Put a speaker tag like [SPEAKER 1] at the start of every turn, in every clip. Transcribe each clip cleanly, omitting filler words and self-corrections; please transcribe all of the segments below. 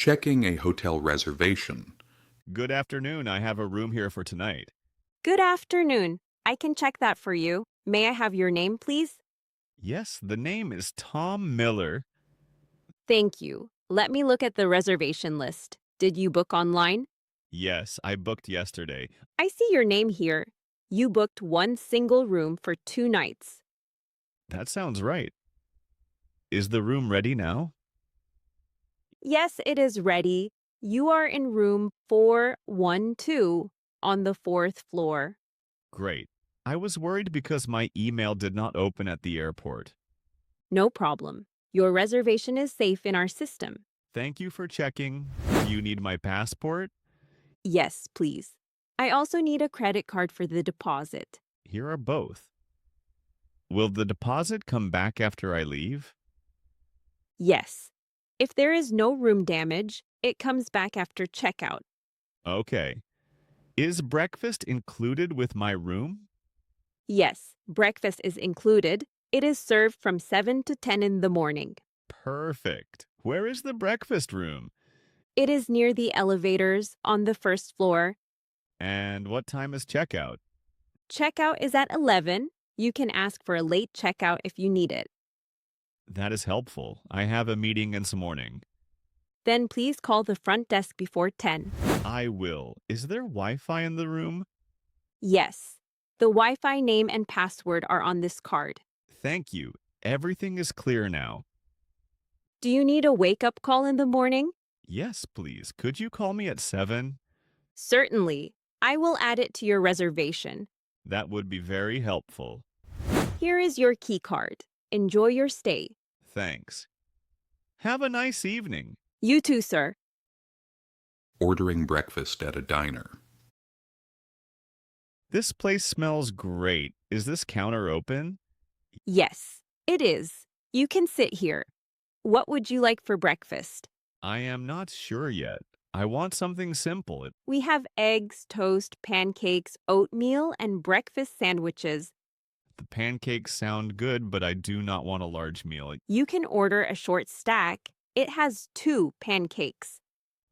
[SPEAKER 1] Checking a hotel reservation.
[SPEAKER 2] Good afternoon. I have a room here for tonight.
[SPEAKER 3] Good afternoon. I can check that for you. May I have your name, please?
[SPEAKER 2] Yes, the name is Tom Miller.
[SPEAKER 3] Thank you. Let me look at the reservation list. Did you book online?
[SPEAKER 2] Yes, I booked yesterday.
[SPEAKER 3] I see your name here. You booked one single room for 2 nights.
[SPEAKER 2] That sounds right. Is the room ready now?
[SPEAKER 3] Yes, it is ready. You are in room 412 on the fourth floor.
[SPEAKER 2] Great. I was worried because my email did not open at the airport.
[SPEAKER 3] No problem. Your reservation is safe in our system.
[SPEAKER 2] Thank you for checking. Do you need my passport?
[SPEAKER 3] Yes, please. I also need a credit card for the deposit.
[SPEAKER 2] Here are both. Will the deposit come back after I leave?
[SPEAKER 3] Yes. If there is no room damage, it comes back after checkout.
[SPEAKER 2] Okay. Is breakfast included with my room?
[SPEAKER 3] Yes, breakfast is included. It is served from 7 to 10 in the morning.
[SPEAKER 2] Perfect. Where is the breakfast room?
[SPEAKER 3] It is near the elevators on the first floor.
[SPEAKER 2] And what time is checkout?
[SPEAKER 3] Checkout is at 11. You can ask for a late checkout if you need it.
[SPEAKER 2] That is helpful. I have a meeting in the morning.
[SPEAKER 3] Then please call the front desk before 10.
[SPEAKER 2] I will. Is there Wi-Fi in the room?
[SPEAKER 3] Yes. The Wi-Fi name and password are on this card.
[SPEAKER 2] Thank you. Everything is clear now.
[SPEAKER 3] Do you need a wake-up call in the morning?
[SPEAKER 2] Yes, please. Could you call me at 7?
[SPEAKER 3] Certainly. I will add it to your reservation.
[SPEAKER 2] That would be very helpful.
[SPEAKER 3] Here is your key card. Enjoy your stay.
[SPEAKER 2] Thanks. Have a nice evening.
[SPEAKER 3] You too, sir.
[SPEAKER 1] Ordering breakfast at a diner.
[SPEAKER 2] This place smells great. Is this counter open?
[SPEAKER 3] Yes, it is. You can sit here. What would you like for breakfast?
[SPEAKER 2] I am not sure yet. I want something simple.
[SPEAKER 3] We have eggs, toast, pancakes, oatmeal, and breakfast sandwiches.
[SPEAKER 2] The pancakes sound good, but I do not want a large meal.
[SPEAKER 3] You can order a short stack. It has 2 pancakes.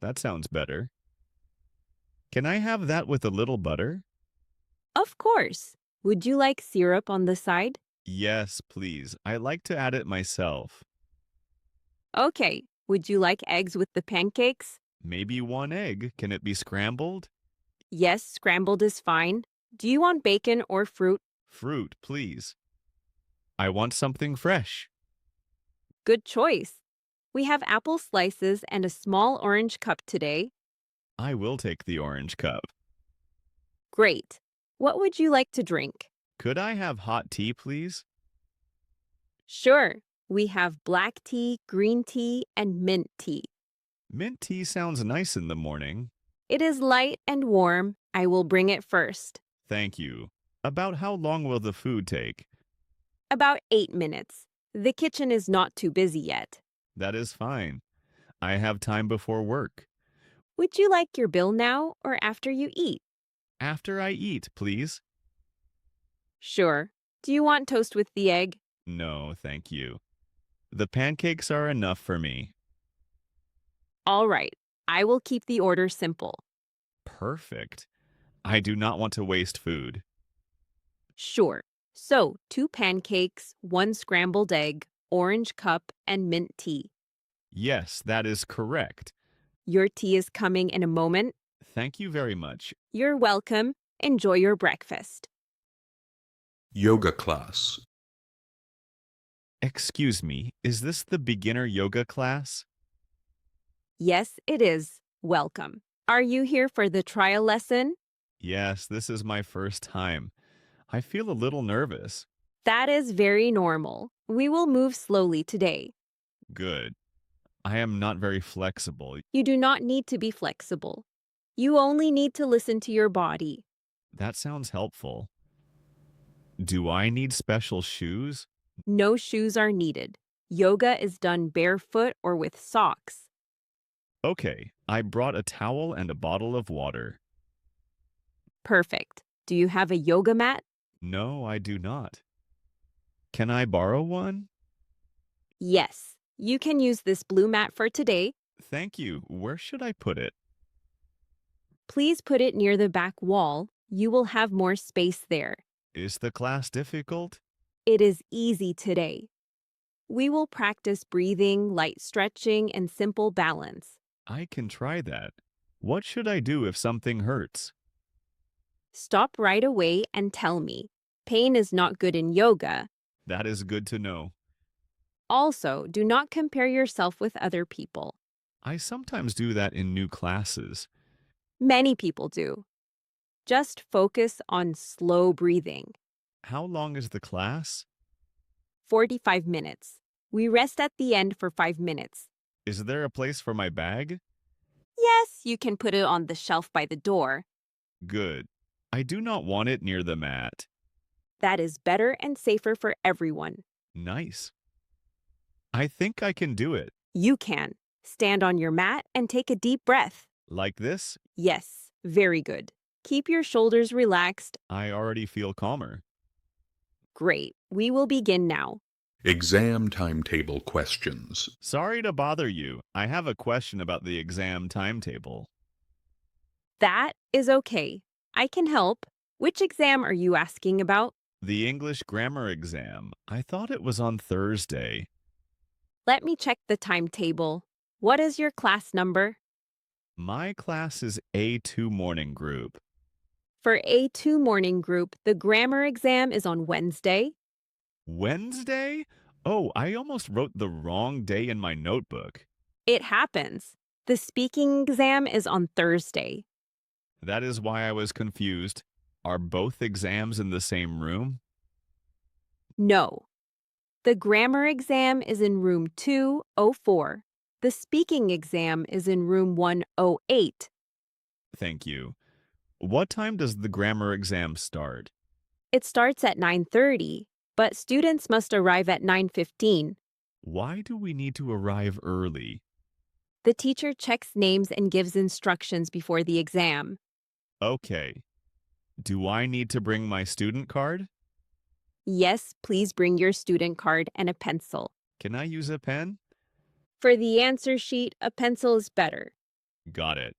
[SPEAKER 2] That sounds better. Can I have that with a little butter?
[SPEAKER 3] Of course. Would you like syrup on the side?
[SPEAKER 2] Yes, please. I like to add it myself.
[SPEAKER 3] Okay. Would you like eggs with the pancakes?
[SPEAKER 2] Maybe 1 egg. Can it be scrambled?
[SPEAKER 3] Yes, scrambled is fine. Do you want bacon or fruit?
[SPEAKER 2] Fruit, please. I want something fresh.
[SPEAKER 3] Good choice. We have apple slices and a small orange cup today.
[SPEAKER 2] I will take the orange cup.
[SPEAKER 3] Great. What would you like to drink?
[SPEAKER 2] Could I have hot tea, please?
[SPEAKER 3] Sure. We have black tea, green tea, and mint tea.
[SPEAKER 2] Mint tea sounds nice in the morning.
[SPEAKER 3] It is light and warm. I will bring it first.
[SPEAKER 2] Thank you. About how long will the food take?
[SPEAKER 3] About 8 minutes. The kitchen is not too busy yet.
[SPEAKER 2] That is fine. I have time before work.
[SPEAKER 3] Would you like your bill now or after you eat?
[SPEAKER 2] After I eat, please.
[SPEAKER 3] Sure. Do you want toast with the egg?
[SPEAKER 2] No, thank you. The pancakes are enough for me.
[SPEAKER 3] All right. I will keep the order simple.
[SPEAKER 2] Perfect. I do not want to waste food.
[SPEAKER 3] Sure. So, 2 pancakes, 1 scrambled egg, orange cup, and mint tea.
[SPEAKER 2] Yes, that is correct.
[SPEAKER 3] Your tea is coming in a moment.
[SPEAKER 2] Thank you very much.
[SPEAKER 3] You're welcome. Enjoy your breakfast.
[SPEAKER 1] Yoga class.
[SPEAKER 2] Excuse me, is this the beginner yoga class?
[SPEAKER 3] Yes, it is. Welcome. Are you here for the trial lesson?
[SPEAKER 2] Yes, this is my first time. I feel a little nervous.
[SPEAKER 3] That is very normal. We will move slowly today.
[SPEAKER 2] Good. I am not very flexible.
[SPEAKER 3] You do not need to be flexible. You only need to listen to your body.
[SPEAKER 2] That sounds helpful. Do I need special shoes?
[SPEAKER 3] No shoes are needed. Yoga is done barefoot or with socks.
[SPEAKER 2] Okay, I brought a towel and a bottle of water.
[SPEAKER 3] Perfect. Do you have a yoga mat?
[SPEAKER 2] No, I do not. Can I borrow one?
[SPEAKER 3] Yes. You can use this blue mat for today.
[SPEAKER 2] Thank you. Where should I put it?
[SPEAKER 3] Please put it near the back wall. You will have more space there.
[SPEAKER 2] Is the class difficult?
[SPEAKER 3] It is easy today. We will practice breathing, light stretching, and simple balance.
[SPEAKER 2] I can try that. What should I do if something hurts?
[SPEAKER 3] Stop right away and tell me. Pain is not good in yoga.
[SPEAKER 2] That is good to know.
[SPEAKER 3] Also, do not compare yourself with other people.
[SPEAKER 2] I sometimes do that in new classes.
[SPEAKER 3] Many people do. Just focus on slow breathing.
[SPEAKER 2] How long is the class?
[SPEAKER 3] 45 minutes. We rest at the end for 5 minutes.
[SPEAKER 2] Is there a place for my bag?
[SPEAKER 3] Yes, you can put it on the shelf by the door.
[SPEAKER 2] Good. I do not want it near the mat.
[SPEAKER 3] That is better and safer for everyone.
[SPEAKER 2] Nice. I think I can do it.
[SPEAKER 3] You can. Stand on your mat and take a deep breath.
[SPEAKER 2] Like this?
[SPEAKER 3] Yes, very good. Keep your shoulders relaxed.
[SPEAKER 2] I already feel calmer.
[SPEAKER 3] Great. We will begin now.
[SPEAKER 1] Exam timetable questions.
[SPEAKER 2] Sorry to bother you. I have a question about the exam timetable.
[SPEAKER 3] That is okay. I can help. Which exam are you asking about?
[SPEAKER 2] The English grammar exam. I thought it was on Thursday.
[SPEAKER 3] Let me check the timetable. What is your class number?
[SPEAKER 2] My class is A2 morning group.
[SPEAKER 3] For A2 morning group, the grammar exam is on Wednesday.
[SPEAKER 2] Wednesday? Oh, I almost wrote the wrong day in my notebook.
[SPEAKER 3] It happens. The speaking exam is on Thursday.
[SPEAKER 2] That is why I was confused. Are both exams in the same room?
[SPEAKER 3] No. The grammar exam is in room 204. The speaking exam is in room 108.
[SPEAKER 2] Thank you. What time does the grammar exam start?
[SPEAKER 3] It starts at 9:30, but students must arrive at 9:15.
[SPEAKER 2] Why do we need to arrive early?
[SPEAKER 3] The teacher checks names and gives instructions before the exam.
[SPEAKER 2] Okay. Do I need to bring my student card?
[SPEAKER 3] Yes, please bring your student card and a pencil.
[SPEAKER 2] Can I use a pen?
[SPEAKER 3] For the answer sheet, a pencil is better.
[SPEAKER 2] Got it.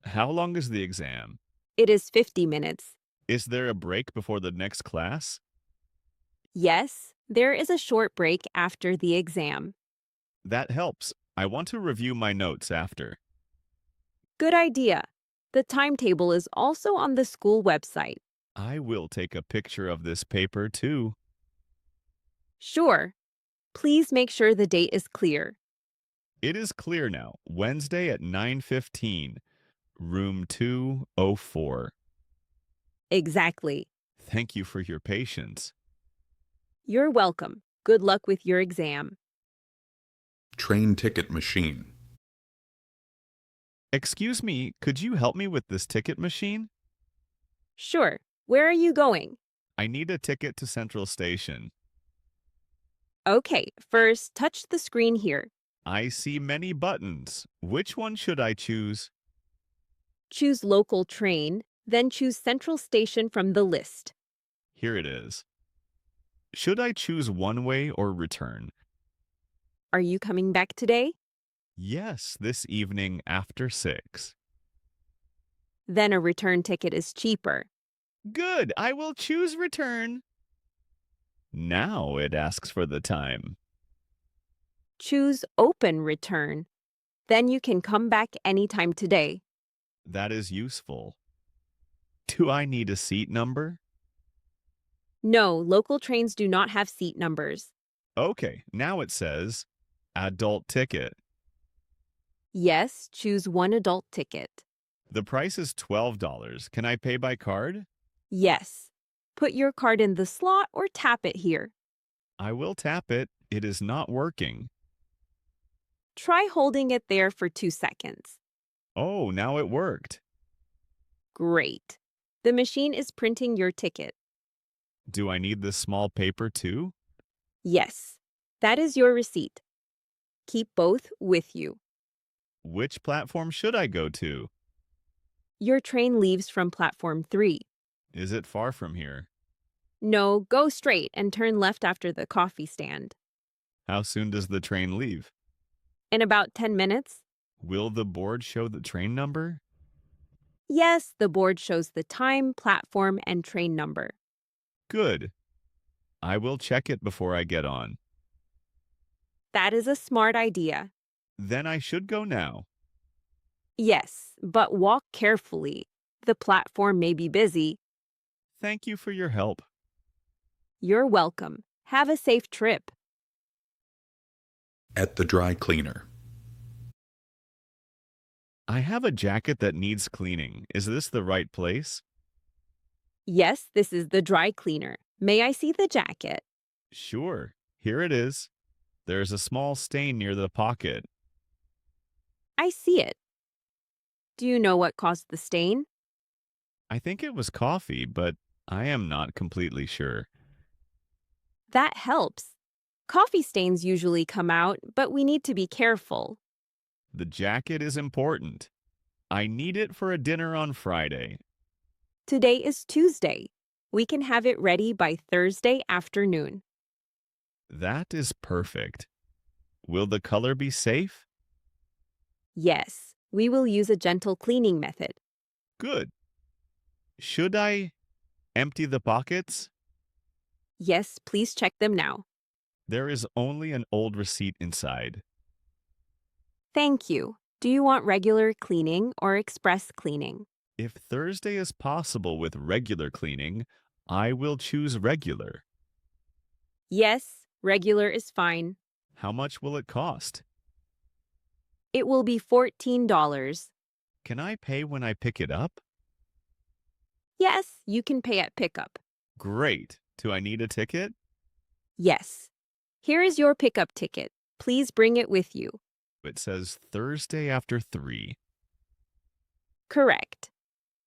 [SPEAKER 2] How long is the exam?
[SPEAKER 3] It is 50 minutes.
[SPEAKER 2] Is there a break before the next class?
[SPEAKER 3] Yes, there is a short break after the exam.
[SPEAKER 2] That helps. I want to review my notes after.
[SPEAKER 3] Good idea. The timetable is also on the school website.
[SPEAKER 2] I will take a picture of this paper too.
[SPEAKER 3] Sure. Please make sure the date is clear.
[SPEAKER 2] It is clear now. Wednesday at 9:15, room 204.
[SPEAKER 3] Exactly.
[SPEAKER 2] Thank you for your patience.
[SPEAKER 3] You're welcome. Good luck with your exam.
[SPEAKER 1] Train ticket machine.
[SPEAKER 2] Excuse me, could you help me with this ticket machine?
[SPEAKER 3] Sure. Where are you going?
[SPEAKER 2] I need a ticket to Central Station.
[SPEAKER 3] Okay, first touch the screen here.
[SPEAKER 2] I see many buttons. Which one should I choose?
[SPEAKER 3] Choose local train, then choose Central Station from the list.
[SPEAKER 2] Here it is. Should I choose one way or return?
[SPEAKER 3] Are you coming back today?
[SPEAKER 2] Yes, this evening after 6.
[SPEAKER 3] Then a return ticket is cheaper.
[SPEAKER 2] Good, I will choose return. Now it asks for the time.
[SPEAKER 3] Choose open return. Then you can come back anytime today.
[SPEAKER 2] That is useful. Do I need a seat number?
[SPEAKER 3] No, local trains do not have seat numbers.
[SPEAKER 2] Okay, now it says adult ticket.
[SPEAKER 3] Yes, choose one adult ticket.
[SPEAKER 2] The price is $12. Can I pay by card?
[SPEAKER 3] Yes. Put your card in the slot or tap it here.
[SPEAKER 2] I will tap it. It is not working.
[SPEAKER 3] Try holding it there for 2 seconds.
[SPEAKER 2] Oh, now it worked.
[SPEAKER 3] Great. The machine is printing your ticket.
[SPEAKER 2] Do I need this small paper too?
[SPEAKER 3] Yes. That is your receipt. Keep both with you.
[SPEAKER 2] Which platform should I go to?
[SPEAKER 3] Your train leaves from platform 3.
[SPEAKER 2] Is it far from here?
[SPEAKER 3] No, go straight and turn left after the coffee stand.
[SPEAKER 2] How soon does the train leave?
[SPEAKER 3] In about 10 minutes,
[SPEAKER 2] Will the board show the train number?
[SPEAKER 3] Yes, the board shows the time, platform, and train number.
[SPEAKER 2] Good. I will check it before I get on.
[SPEAKER 3] That is a smart idea.
[SPEAKER 2] Then I should go now.
[SPEAKER 3] Yes, but walk carefully. The platform may be busy.
[SPEAKER 2] Thank you for your help.
[SPEAKER 3] You're welcome. Have a safe trip.
[SPEAKER 1] At the dry cleaner.
[SPEAKER 2] I have a jacket that needs cleaning. Is this the right place?
[SPEAKER 3] Yes, this is the dry cleaner. May I see the jacket?
[SPEAKER 2] Sure. Here it is. There's a small stain near the pocket.
[SPEAKER 3] I see it. Do you know what caused the stain?
[SPEAKER 2] I think it was coffee, but I am not completely sure.
[SPEAKER 3] That helps. Coffee stains usually come out, but we need to be careful.
[SPEAKER 2] The jacket is important. I need it for a dinner on Friday.
[SPEAKER 3] Today is Tuesday. We can have it ready by Thursday afternoon.
[SPEAKER 2] That is perfect. Will the color be safe?
[SPEAKER 3] Yes, we will use a gentle cleaning method.
[SPEAKER 2] Good. Should I empty the pockets?
[SPEAKER 3] Yes, please check them now.
[SPEAKER 2] There is only an old receipt inside.
[SPEAKER 3] Thank you. Do you want regular cleaning or express cleaning?
[SPEAKER 2] If Thursday is possible with regular cleaning, I will choose regular.
[SPEAKER 3] Yes, regular is fine.
[SPEAKER 2] How much will it cost?
[SPEAKER 3] It will be $14.
[SPEAKER 2] Can I pay when I pick it up?
[SPEAKER 3] Yes, you can pay at pickup.
[SPEAKER 2] Great. Do I need a ticket?
[SPEAKER 3] Yes. Here is your pickup ticket. Please bring it with you.
[SPEAKER 2] It says Thursday after 3.
[SPEAKER 3] Correct.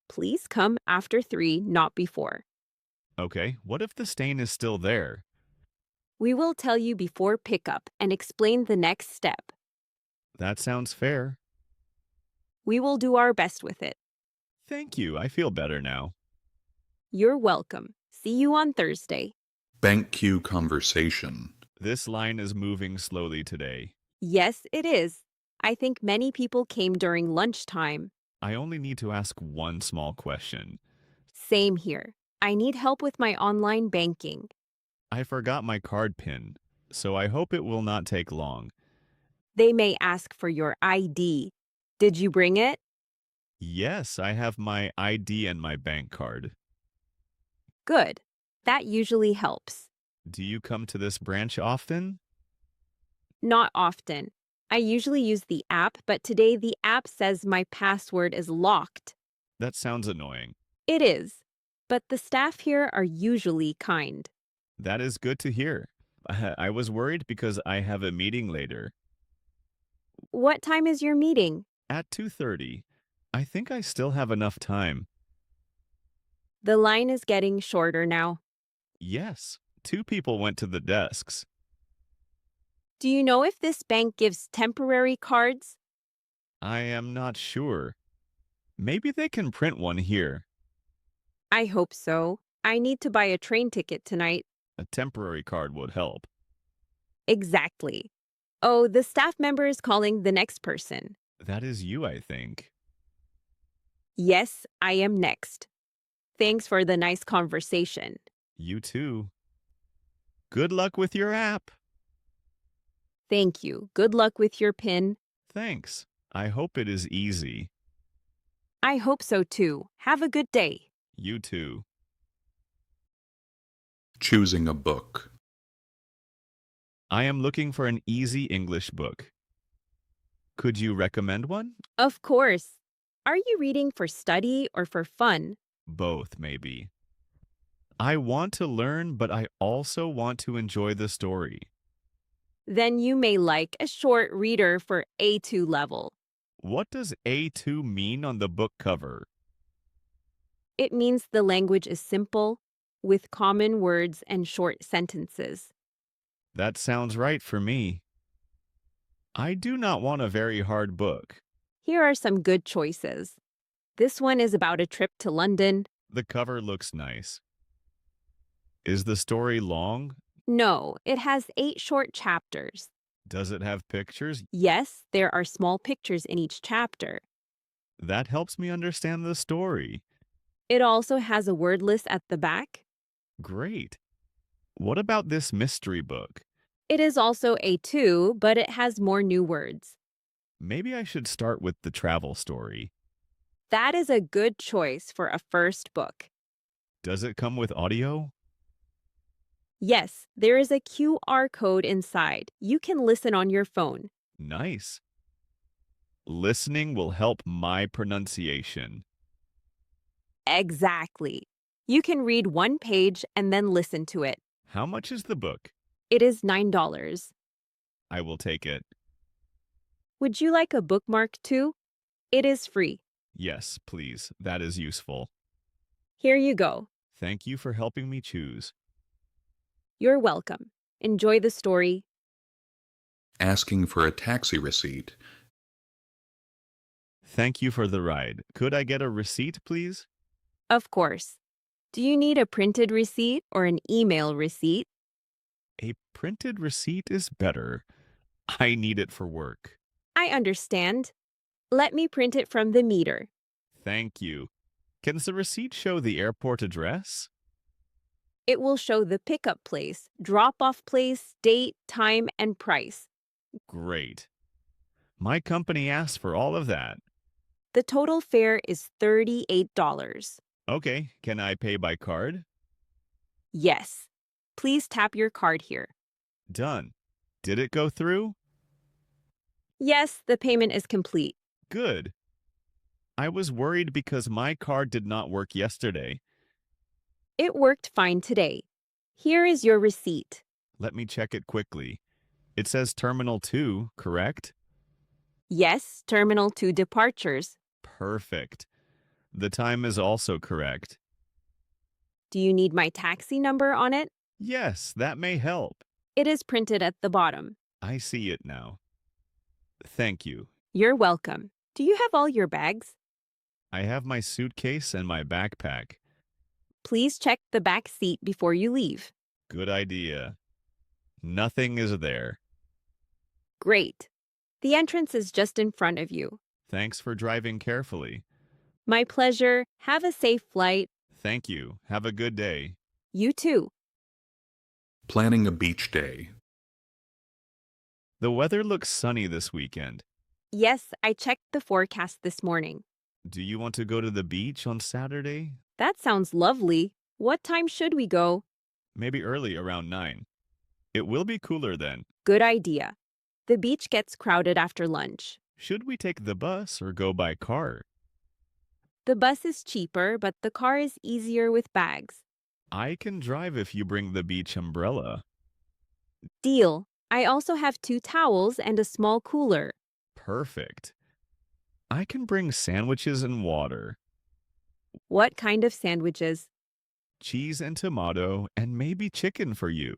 [SPEAKER 3] Please come after 3, not before.
[SPEAKER 2] Okay, what if the stain is still there?
[SPEAKER 3] We will tell you before pickup and explain the next step.
[SPEAKER 2] That sounds fair.
[SPEAKER 3] We will do our best with it.
[SPEAKER 2] Thank you. I feel better now.
[SPEAKER 3] You're welcome. See you on Thursday.
[SPEAKER 1] Bank queue conversation.
[SPEAKER 2] This line is moving slowly today.
[SPEAKER 3] Yes, it is. I think many people came during lunchtime.
[SPEAKER 2] I only need to ask one small question.
[SPEAKER 3] Same here. I need help with my online banking.
[SPEAKER 2] I forgot my card PIN, so I hope it will not take long.
[SPEAKER 3] They may ask for your ID. Did you bring it?
[SPEAKER 2] Yes, I have my ID and my bank card.
[SPEAKER 3] Good. That usually helps.
[SPEAKER 2] Do you come to this branch often?
[SPEAKER 3] Not often. I usually use the app, but today the app says my password is locked.
[SPEAKER 2] That sounds annoying.
[SPEAKER 3] It is. But the staff here are usually kind.
[SPEAKER 2] That is good to hear. I was worried because I have a meeting later.
[SPEAKER 3] What time is your meeting?
[SPEAKER 2] At 2:30. I think I still have enough time.
[SPEAKER 3] The line is getting shorter now.
[SPEAKER 2] Yes, 2 people went to the desks.
[SPEAKER 3] Do you know if this bank gives temporary cards?
[SPEAKER 2] I am not sure. Maybe they can print one here.
[SPEAKER 3] I hope so. I need to buy a train ticket tonight.
[SPEAKER 2] A temporary card would help.
[SPEAKER 3] Exactly. Oh, the staff member is calling the next person.
[SPEAKER 2] That is you, I think.
[SPEAKER 3] Yes, I am next. Thanks for the nice conversation.
[SPEAKER 2] You too. Good luck with your app.
[SPEAKER 3] Thank you. Good luck with your PIN.
[SPEAKER 2] Thanks. I hope it is easy.
[SPEAKER 3] I hope so too. Have a good day.
[SPEAKER 2] You too.
[SPEAKER 1] Choosing a book.
[SPEAKER 2] I am looking for an easy English book. Could you recommend one?
[SPEAKER 3] Of course. Are you reading for study or for fun?
[SPEAKER 2] Both, maybe. I want to learn, but I also want to enjoy the story.
[SPEAKER 3] Then you may like a short reader for A2 level.
[SPEAKER 2] What does A2 mean on the book cover?
[SPEAKER 3] It means the language is simple, with common words and short sentences.
[SPEAKER 2] That sounds right for me. I do not want a very hard book.
[SPEAKER 3] Here are some good choices. This one is about a trip to London.
[SPEAKER 2] The cover looks nice. Is the story long?
[SPEAKER 3] No, it has 8 short chapters.
[SPEAKER 2] Does it have pictures?
[SPEAKER 3] Yes, there are small pictures in each chapter.
[SPEAKER 2] That helps me understand the story.
[SPEAKER 3] It also has a word list at the back.
[SPEAKER 2] Great. What about this mystery book?
[SPEAKER 3] It is also A2, but it has more new words.
[SPEAKER 2] Maybe I should start with the travel story.
[SPEAKER 3] That is a good choice for a first book.
[SPEAKER 2] Does it come with audio?
[SPEAKER 3] Yes, there is a QR code inside. You can listen on your phone.
[SPEAKER 2] Nice. Listening will help my pronunciation.
[SPEAKER 3] Exactly. You can read one page and then listen to it.
[SPEAKER 2] How much is the book?
[SPEAKER 3] It is $9.
[SPEAKER 2] I will take it.
[SPEAKER 3] Would you like a bookmark too? It is free.
[SPEAKER 2] Yes, please. That is useful.
[SPEAKER 3] Here you go.
[SPEAKER 2] Thank you for helping me choose.
[SPEAKER 3] You're welcome. Enjoy the story.
[SPEAKER 1] Asking for a taxi receipt.
[SPEAKER 2] Thank you for the ride. Could I get a receipt, please?
[SPEAKER 3] Of course. Do you need a printed receipt or an email receipt?
[SPEAKER 2] A printed receipt is better. I need it for work.
[SPEAKER 3] I understand. Let me print it from the meter.
[SPEAKER 2] Thank you. Can the receipt show the airport address?
[SPEAKER 3] It will show the pickup place, drop-off place, date, time, and price.
[SPEAKER 2] Great. My company asked for all of that.
[SPEAKER 3] The total fare is $38.
[SPEAKER 2] Okay, can I pay by card?
[SPEAKER 3] Yes. Please tap your card here.
[SPEAKER 2] Done. Did it go through?
[SPEAKER 3] Yes, the payment is complete.
[SPEAKER 2] Good. I was worried because my card did not work yesterday.
[SPEAKER 3] It worked fine today. Here is your receipt.
[SPEAKER 2] Let me check it quickly. It says Terminal 2, correct?
[SPEAKER 3] Yes, Terminal 2 departures.
[SPEAKER 2] Perfect. The time is also correct.
[SPEAKER 3] Do you need my taxi number on it?
[SPEAKER 2] Yes, that may help.
[SPEAKER 3] It is printed at the bottom.
[SPEAKER 2] I see it now. Thank you.
[SPEAKER 3] You're welcome. Do you have all your bags?
[SPEAKER 2] I have my suitcase and my backpack.
[SPEAKER 3] Please check the back seat before you leave.
[SPEAKER 2] Good idea. Nothing is there.
[SPEAKER 3] Great. The entrance is just in front of you.
[SPEAKER 2] Thanks for driving carefully.
[SPEAKER 3] My pleasure. Have a safe flight.
[SPEAKER 2] Thank you. Have a good day.
[SPEAKER 3] You too.
[SPEAKER 1] Planning a beach day.
[SPEAKER 2] The weather looks sunny this weekend.
[SPEAKER 3] Yes, I checked the forecast this morning.
[SPEAKER 2] Do you want to go to the beach on Saturday?
[SPEAKER 3] That sounds lovely. What time should we go?
[SPEAKER 2] Maybe early, around 9. It will be cooler then.
[SPEAKER 3] Good idea. The beach gets crowded after lunch.
[SPEAKER 2] Should we take the bus or go by car?
[SPEAKER 3] The bus is cheaper, but the car is easier with bags.
[SPEAKER 2] I can drive if you bring the beach umbrella.
[SPEAKER 3] Deal. I also have 2 towels and a small cooler.
[SPEAKER 2] Perfect. I can bring sandwiches and water,
[SPEAKER 3] What kind of sandwiches?
[SPEAKER 2] cheese and tomato, and maybe chicken for you.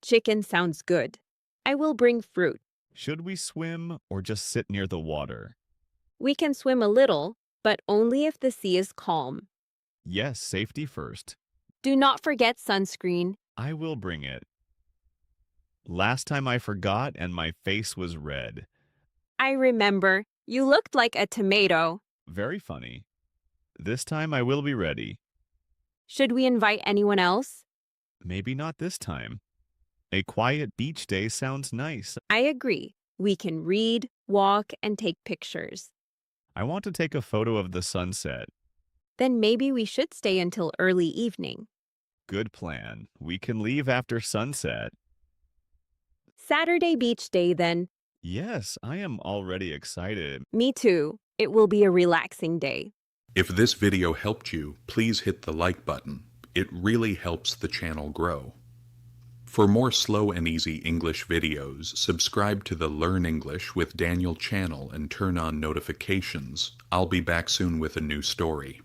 [SPEAKER 3] Chicken sounds good. I will bring fruit.
[SPEAKER 2] Should we swim or just sit near the water?
[SPEAKER 3] We can swim a little, but only if the sea is calm.
[SPEAKER 2] Yes, safety first.
[SPEAKER 3] Do not forget sunscreen.
[SPEAKER 2] I will bring it. Last time I forgot and my face was red.
[SPEAKER 3] I remember. You looked like a tomato.
[SPEAKER 2] Very funny. This time I will be ready.
[SPEAKER 3] Should we invite anyone else?
[SPEAKER 2] Maybe not this time. A quiet beach day sounds nice.
[SPEAKER 3] I agree. We can read, walk, and take pictures.
[SPEAKER 2] I want to take a photo of the sunset.
[SPEAKER 3] Then maybe we should stay until early evening.
[SPEAKER 2] Good plan. We can leave after sunset.
[SPEAKER 3] Saturday beach day then.
[SPEAKER 2] Yes, I am already excited.
[SPEAKER 3] Me too. It will be a relaxing day.
[SPEAKER 1] If this video helped you, please hit the like button. It really helps the channel grow. For more slow and easy English videos, subscribe to the Learn English with Daniel channel and turn on notifications. I'll be back soon with a new story.